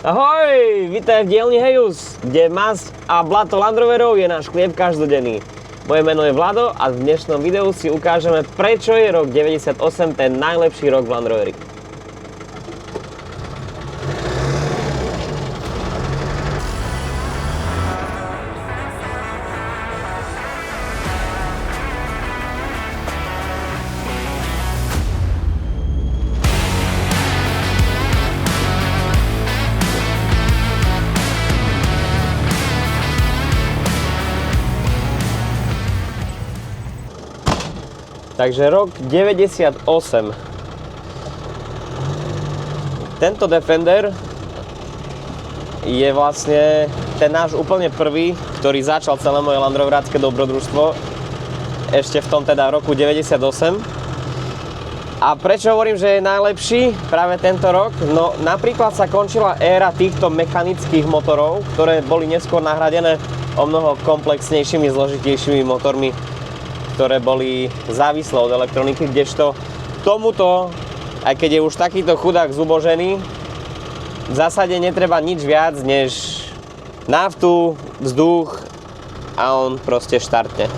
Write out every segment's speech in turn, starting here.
Ahoj, vítaj v dielni Hejus, kde masť a blato Land Roverov je náš chlieb každodenný. Moje meno je Vlado a v dnešnom videu si ukážeme, prečo je rok 98 ten najlepší rok v Land Roveri. Takže rok 98. Tento Defender je vlastne ten náš úplne prvý, ktorý začal celé moje Land Roverácké dobrodružstvo ešte v tom teda roku 98. A prečo hovorím, že je najlepší práve tento rok? No napríklad sa končila éra týchto mechanických motorov, ktoré boli neskôr nahradené o mnoho komplexnejšími, zložitejšími motormi, ktoré boli závislé od elektroniky, kdežto tomuto, aj keď je už takýto chudák zubožený, v zásade netreba nič viac než naftu, vzduch a on proste štartne.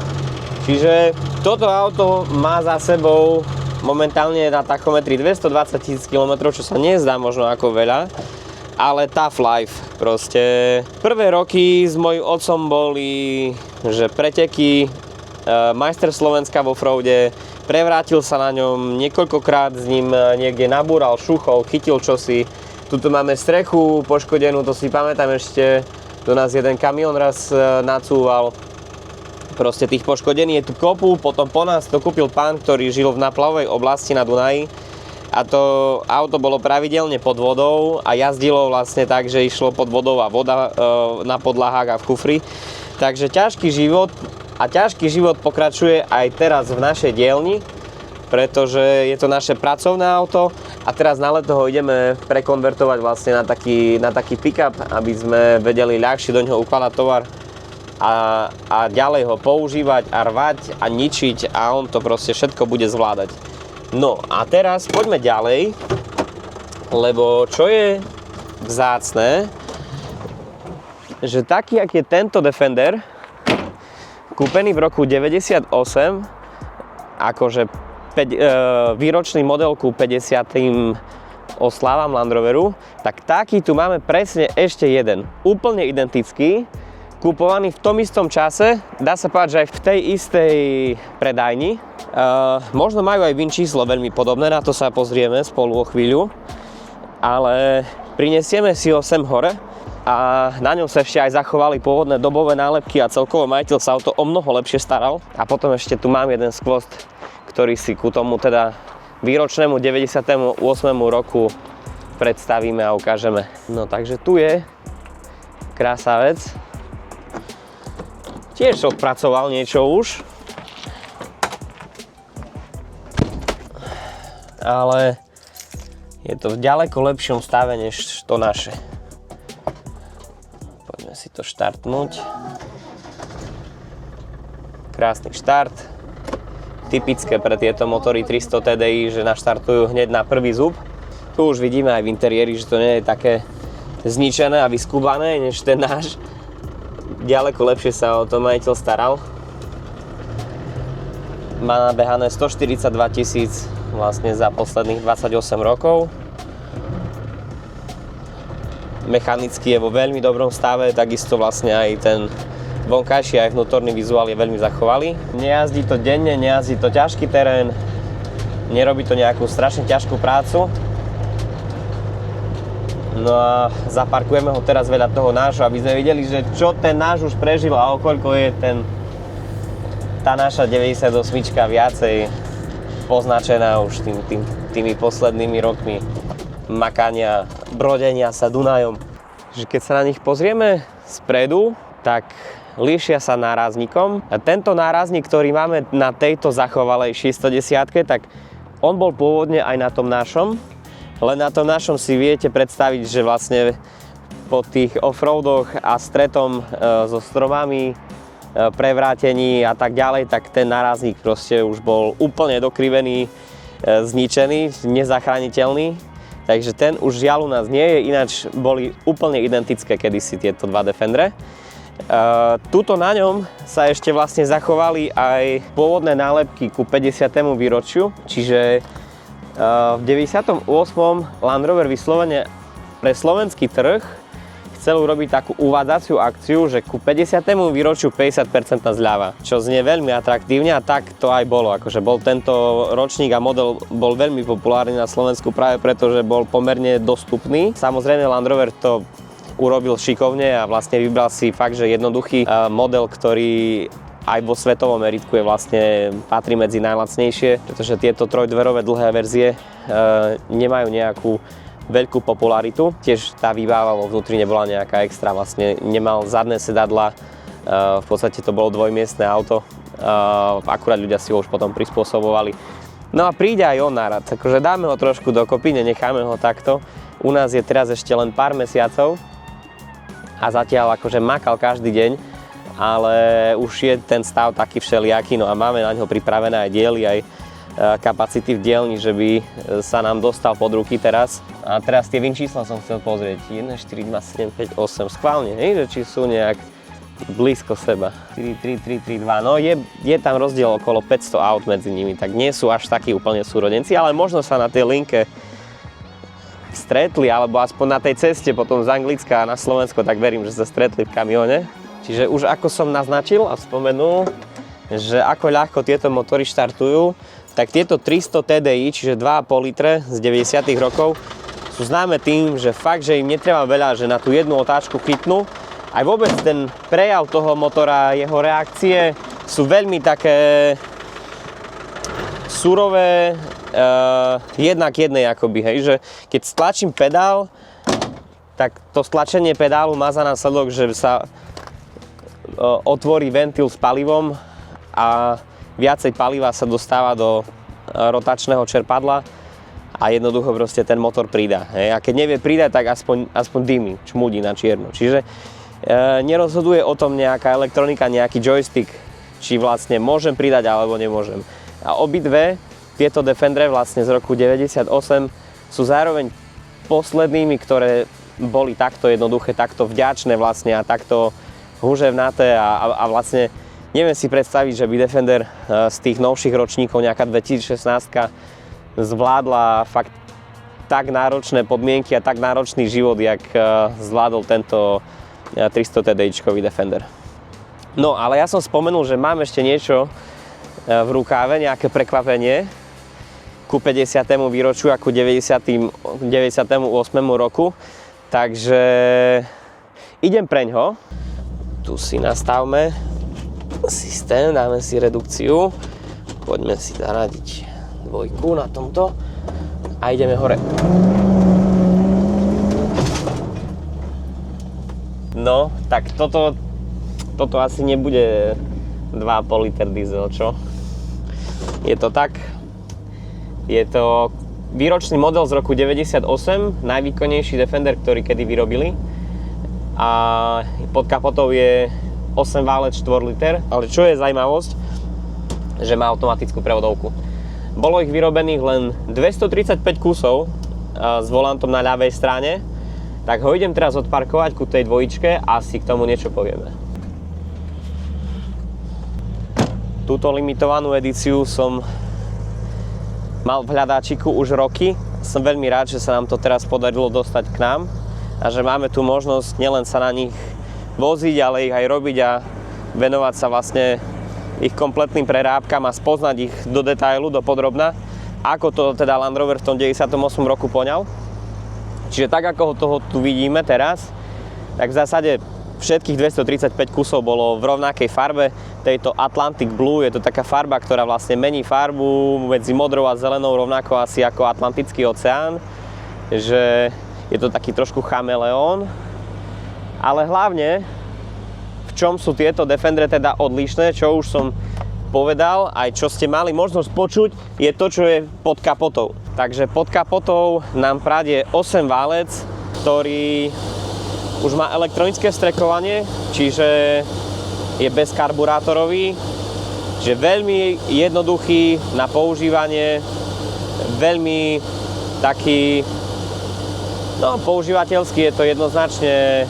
Čiže toto auto má za sebou momentálne na tachometri 220 000 km, čo sa nezdá možno ako veľa, ale tough life proste. Prvé roky s mojím otcom boli, že preteky, majster Slovenska vo offroade, prevrátil sa na ňom, niekoľkokrát s ním niekde nabúral, šuchol, chytil čosi. Tuto máme strechu poškodenú, to si pamätám ešte, do nás jeden kamión raz nacúval. Proste tých poškodení je tu kopu, potom po nás to kúpil pán, ktorý žil v náplavovej oblasti na Dunaji. A to auto bolo pravidelne pod vodou a jazdilo vlastne tak, že išlo pod vodou a voda na podlahách a v kufri. Takže ťažký život. A ťažký život pokračuje aj teraz v našej dielni, pretože je to naše pracovné auto a teraz na leto ho ideme prekonvertovať vlastne na taký pick-up, aby sme vedeli ľahšie do neho ukladať tovar a ďalej ho používať a rvať a ničiť a on to proste všetko bude zvládať. No a teraz poďme ďalej, lebo čo je vzácne, že taký, aký je tento Defender, kúpený v roku 98, akože výročný model ku 50. oslavám Land Roveru, tak taký tu máme presne ešte jeden, úplne identický, kúpovaný v tom istom čase, dá sa povedať, že aj v tej istej predajni. Možno majú aj VIN číslo veľmi podobné, na to sa pozrieme spolu o chvíľu, ale prinesieme si ho sem hore. A na ňom sa ešte aj zachovali pôvodné dobové nálepky a celkovo majiteľ sa o to o mnoho lepšie staral. A potom ešte tu mám jeden skvost, ktorý si ku tomu teda výročnému 98. roku predstavíme a ukážeme. No takže tu je krásavec. Tiež odpracoval niečo už. Ale je to v ďaleko lepšom stave než to naše. Si to štartnúť. Krásny štart. Typické pre tieto motory 300 TDI, že naštartujú hneď na prvý zub. Tu už vidíme aj v interiéri, že to nie je také zničené a vyskúbané, než ten náš. Ďaleko lepšie sa o to majiteľ staral. Má nabehané 142 000 vlastne za posledných 28 rokov. Mechanicky je vo veľmi dobrom stave, takisto vlastne aj ten vonkajší aj vnútorný vizuál je veľmi zachovalý. Nejazdí to denne, nejazdí to ťažký terén, nerobí to nejakú strašne ťažkú prácu. No a zaparkujeme ho teraz vedľa toho nášho, aby sme videli, že čo ten náš už prežil a okoľko je tá naša 98 viacej poznačená už tými poslednými rokmi makania, brodenia sa Dunajom. Keď sa na nich pozrieme spredu, tak líšia sa nárazníkom. A tento nárazník, ktorý máme na tejto zachovalej 610, tak on bol pôvodne aj na tom našom. Len na tom našom si viete predstaviť, že vlastne po tých offroadoch a stretom so stromami, prevrátení a tak ďalej, tak ten nárazník proste už bol úplne dokrivený, zničený, nezachrániteľný. Takže ten už žiaľ u nás nie je, ináč boli úplne identické kedysi tieto dva Defendre. Tuto na ňom sa ešte vlastne zachovali aj pôvodné nálepky ku 50. výročiu, čiže v 98. Land Rover vyslovene pre slovenský trh chcel urobiť takú uvádzaciu akciu, že ku 50. výročiu 50% zľava, čo znie veľmi atraktívne a tak to aj bolo. Akože bol tento ročník a model bol veľmi populárny na Slovensku práve preto, že bol pomerne dostupný. Samozrejme Land Rover to urobil šikovne a vlastne vybral si fakt, že jednoduchý model, ktorý aj vo svetovom meritku je vlastne patrí medzi najlacnejšie, pretože tieto trojdverové dlhé verzie nemajú nejakú veľkú popularitu. Tiež tá výbava vo vnútri nebola nejaká extra, vlastne nemal zadné sedadla, v podstate to bolo dvojmiestne auto, akurát ľudia si ho už potom prispôsobovali. No a príde aj on nárad, akože dáme ho trošku dokopy, nenecháme ho takto. U nás je teraz ešte len pár mesiacov a zatiaľ akože makal každý deň, ale už je ten stav taký všelijaký, no a máme na ňo pripravené aj diely, aj kapacity v dielni, že by sa nám dostal pod ruky teraz. A teraz tie VIN čísla som chcel pozrieť. 1, 4, 2, 7, 5, 8. Schválne, hej, že či sú nejak blízko seba. 4, 3, 3, 3, 2. No je tam rozdiel okolo 500 aut medzi nimi, tak nie sú až takí úplne súrodenci, ale možno sa na tej linke stretli, alebo aspoň na tej ceste potom z Anglicka na Slovensko, tak verím, že sa stretli v kamióne. Čiže už ako som naznačil a spomenul, že ako ľahko tieto motory štartujú, tak tieto 300 TDI, čiže 2,5 litre z 90. rokov, sú známe tým, že fakt, že im netreba veľa, že na tú jednu otáčku chytnú. Aj vôbec ten prejav toho motora, jeho reakcie sú veľmi také surové, jednak jednej akoby, hej, že keď stlačím pedál, tak to stlačenie pedálu má za následok, že sa otvorí ventil s palivom a viacej paliva sa dostáva do rotačného čerpadla a jednoducho proste ten motor pridá. Hej. A keď nevie pridať, tak aspoň dymí, čmúdi na čierno. Čiže nerozhoduje o tom nejaká elektronika, nejaký joystick, či vlastne môžem pridať alebo nemôžem. A obidve tieto Defendre vlastne z roku 98 sú zároveň poslednými, ktoré boli takto jednoduché, takto vďačné vlastne a takto húževnaté a vlastne neviem si predstaviť, že by Defender z tých novších ročníkov, nejaká 2016 zvládla fakt tak náročné podmienky a tak náročný život, jak zvládol tento 300 TDIčkový Defender. No, ale ja som spomenul, že mám ešte niečo v rukáve, nejaké prekvapenie ku 50. výročiu a ku 98. roku. Takže idem preňho. Tu si nastavme systém, dáme si redukciu. Poďme si zaradiť dvojku na tomto a ideme hore. No, tak toto asi nebude 2,5 liter diesel, čo? Je to tak. Je to výročný model z roku 98, najvýkonnejší Defender, ktorý kedy vyrobili. A pod kapotou je 8 válec 4 liter, ale čo je zaujímavosť, že má automatickú prevodovku. Bolo ich vyrobených len 235 kusov s volantom na ľavej strane, tak ho idem teraz odparkovať ku tej dvojičke a si k tomu niečo povieme. Túto limitovanú edíciu som mal v hľadáčiku už roky. Som veľmi rád, že sa nám to teraz podarilo dostať k nám a že máme tu možnosť nielen sa na nich voziť, ale ich aj robiť a venovať sa vlastne ich kompletným prerábkam a spoznať ich do detailu, do podrobna, ako to teda Land Rover v tom 98 roku poňal. Čiže tak, ako toho tu vidíme teraz, tak v zásade všetkých 235 kusov bolo v rovnakej farbe, tejto Atlantic Blue. Je to taká farba, ktorá vlastne mení farbu medzi modrou a zelenou rovnako asi ako Atlantický oceán, že je to taký trošku chameleón. Ale hlavne, v čom sú tieto Defendre teda odlišné, čo už som povedal, aj čo ste mali možnosť počuť, je to, čo je pod kapotou. Takže pod kapotou nám pradie 8 válec, ktorý už má elektronické vstrekovanie, čiže je bezkarburátorový, čiže veľmi jednoduchý na používanie, veľmi taký No, používateľsky je to jednoznačne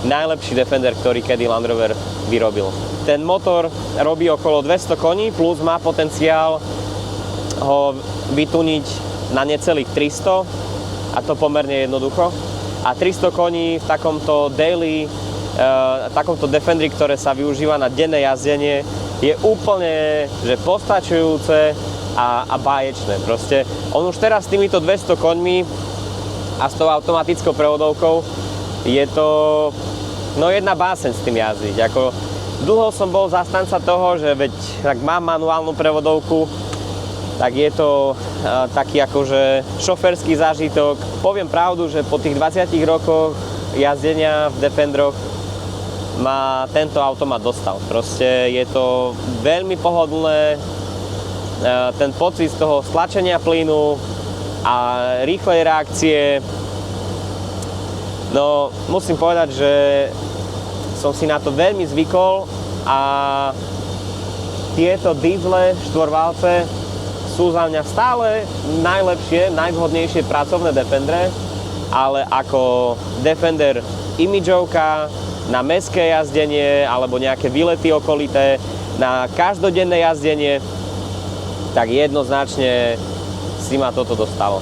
najlepší Defender, ktorý kedy Land Rover vyrobil. Ten motor robí okolo 200 koní, plus má potenciál ho vytuniť na necelých 300, a to pomerne jednoducho. A 300 koní v takomto daily, takomto Defenderi, ktoré sa využíva na denné jazdenie, je úplne že postačujúce a báječné. Proste on už teraz s týmito 200 koňmi a s tou automatickou prevodovkou je to jedna báseň s tým jazdiť. Ako, dlho som bol zastanca toho, že veď ak mám manuálnu prevodovku, tak je to taký akože šoférsky zážitok. Poviem pravdu, že po tých 20 rokoch jazdenia v Defenderoch ma tento automat dostal. Proste je to veľmi pohodlné, ten pocit z toho stlačenia plynu a rýchlej reakcie. No, musím povedať, že som si na to veľmi zvykol a tieto diesle štvorvalce sú za mňa stále najlepšie, najvhodnejšie pracovné Defendere, ale ako Defender imidžovka na mestské jazdenie alebo nejaké výlety okolité, na každodenné jazdenie, tak jednoznačne si ma toto dostalo.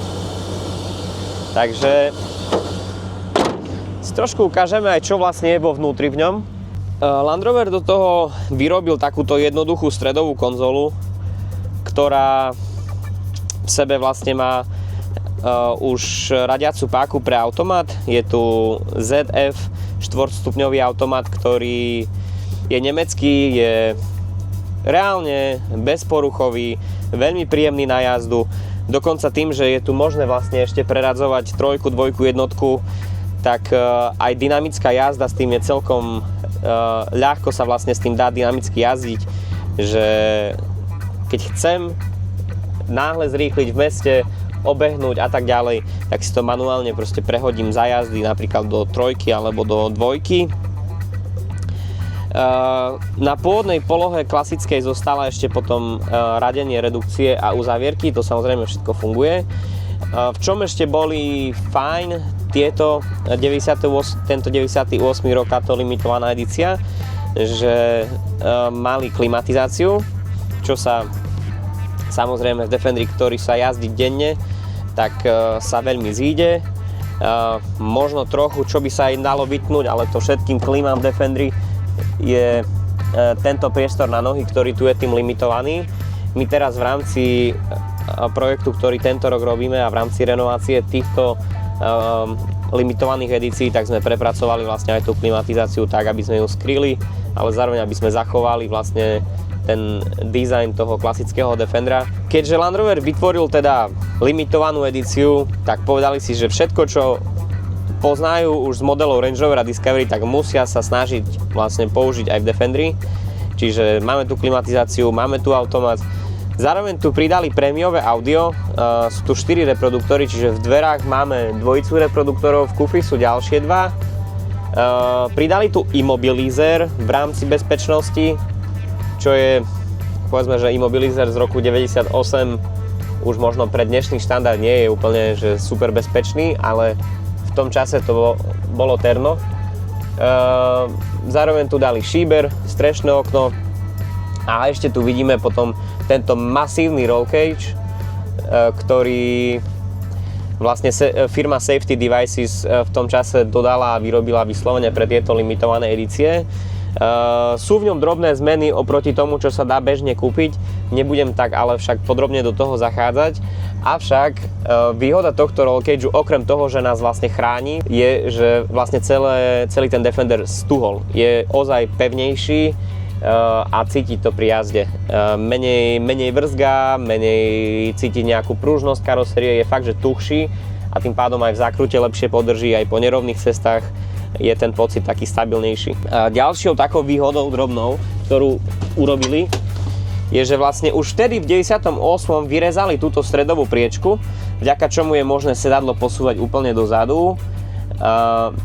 Takže si trošku ukážeme aj, čo vlastne je vo vnútri v ňom. Land Rover do toho vyrobil takúto jednoduchú stredovú konzolu, ktorá v sebe vlastne má už radiacu páku pre automat. Je tu ZF 4-stupňový automat, ktorý je nemecký, je reálne bezporuchový, veľmi príjemný na jazdu. Dokonca tým, že je tu možné vlastne ešte preradzovať trojku, dvojku, jednotku, tak aj dynamická jazda s tým je celkom ľahko sa vlastne s tým dá dynamicky jazdiť, že keď chcem náhle zrýchliť v meste, obehnúť a tak ďalej, tak si to manuálne proste prehodím za jazdy napríklad do trojky alebo do dvojky. Na pôvodnej polohe klasickej zostala ešte potom radenie, redukcie a uzávierky, to samozrejme všetko funguje. V čom ešte boli fajn tento 98. rok, táto limitovaná edícia, že mali klimatizáciu, čo sa samozrejme v Defenderi, ktorý sa jazdí denne, tak sa veľmi zíde. Možno trochu, čo by sa aj dalo vytnúť, ale to všetkým klímam v Defenderi je tento priestor na nohy, ktorý tu je tým limitovaný. My teraz v rámci projektu, ktorý tento rok robíme a v rámci renovácie týchto limitovaných edícií, tak sme prepracovali vlastne aj tú klimatizáciu tak, aby sme ju skryli, ale zároveň aby sme zachovali vlastne ten dizajn toho klasického Defendera. Keďže Land Rover vytvoril teda limitovanú edíciu, tak povedali si, že všetko, čo poznajú už z modelov Range Rover a Discovery, tak musia sa snažiť vlastne použiť aj v Defenderi. Čiže máme tu klimatizáciu, máme tu automat. Zároveň tu pridali prémiové audio, sú tu 4 reproduktory, čiže v dverách máme dvojicu reproduktorov, v kufri sú ďalšie 2. Pridali tu immobilizer v rámci bezpečnosti, čo je, povedzme, že immobilizer z roku 98 už možno pre dnešný štandard nie je úplne že super bezpečný, ale v tom čase to bolo terno. Zároveň tu dali šíber, strešné okno a ešte tu vidíme potom tento masívny roll cage, ktorý vlastne firma Safety Devices v tom čase dodala a vyrobila vyslovene pre tieto limitované edície. Sú v ňom drobné zmeny oproti tomu, čo sa dá bežne kúpiť. Nebudem tak ale však podrobne do toho zachádzať. Avšak výhoda tohto roll cageu, okrem toho, že nás vlastne chráni, je, že vlastne celý ten Defender stuhol. Je ozaj pevnejší a cítiť to pri jazde. Menej vrzga, menej cítiť nejakú pružnosť karosérie, je fakt, že tuhší a tým pádom aj v zákrute lepšie podrží, aj po nerovných cestách je ten pocit taký stabilnejší. Ďalšou takou výhodou drobnou, ktorú urobili, je, že vlastne už vtedy v 98. vyrezali túto stredovú priečku, vďaka čomu je možné sedadlo posúvať úplne dozadu.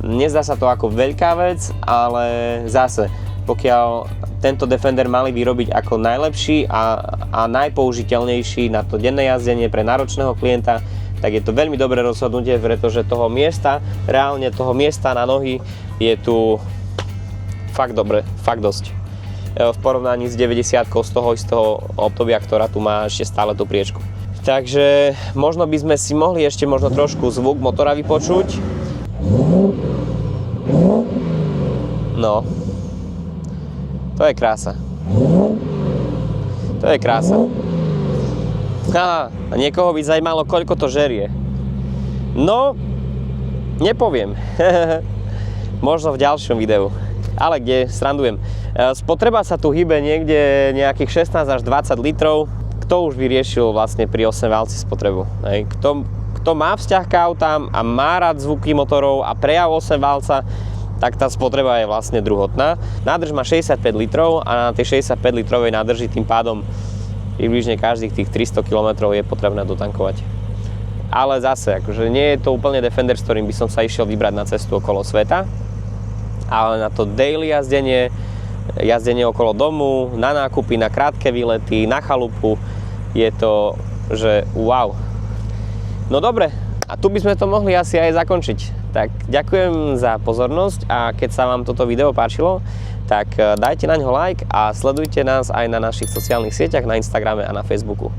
Nezdá sa to ako veľká vec, ale zase, pokiaľ tento Defender mali vyrobiť ako najlepší a najpoužiteľnejší na to denné jazdenie pre náročného klienta, tak je to veľmi dobré rozhodnutie, pretože reálne toho miesta na nohy je tu fakt dobre, fakt dosť. V porovnaní s 90 z toho istého obdobia, ktorá tu má ešte stále tú priečku. Takže možno by sme si mohli ešte trošku zvuk motora vypočuť. No, to je krása. To je krása. A niekoho by zajímalo, koľko to žerie. No, nepoviem. Možno v ďalšom videu. Ale kde, srandujem. Spotreba sa tu hýbe niekde nejakých 16 až 20 litrov. Kto už vyriešil vlastne pri 8-válci spotrebu? Hej. Kto má vzťah k autám a má rád zvuky motorov a prejav 8-válca, tak tá spotreba je vlastne druhotná. Nádrž má 65 litrov a na tej 65 litrovej nádrži tým pádom približne každých tých 300 km je potrebné dotankovať. Ale zase, akože nie je to úplne Defender, s ktorým by som sa išiel vybrať na cestu okolo sveta, ale na to daily jazdenie okolo domu, na nákupy, na krátke výlety, na chalupu, je to, že wow. No dobre, a tu by sme to mohli asi aj zakončiť. Tak ďakujem za pozornosť a keď sa vám toto video páčilo, tak dajte na ňo like a sledujte nás aj na našich sociálnych sieťach, na Instagrame a na Facebooku.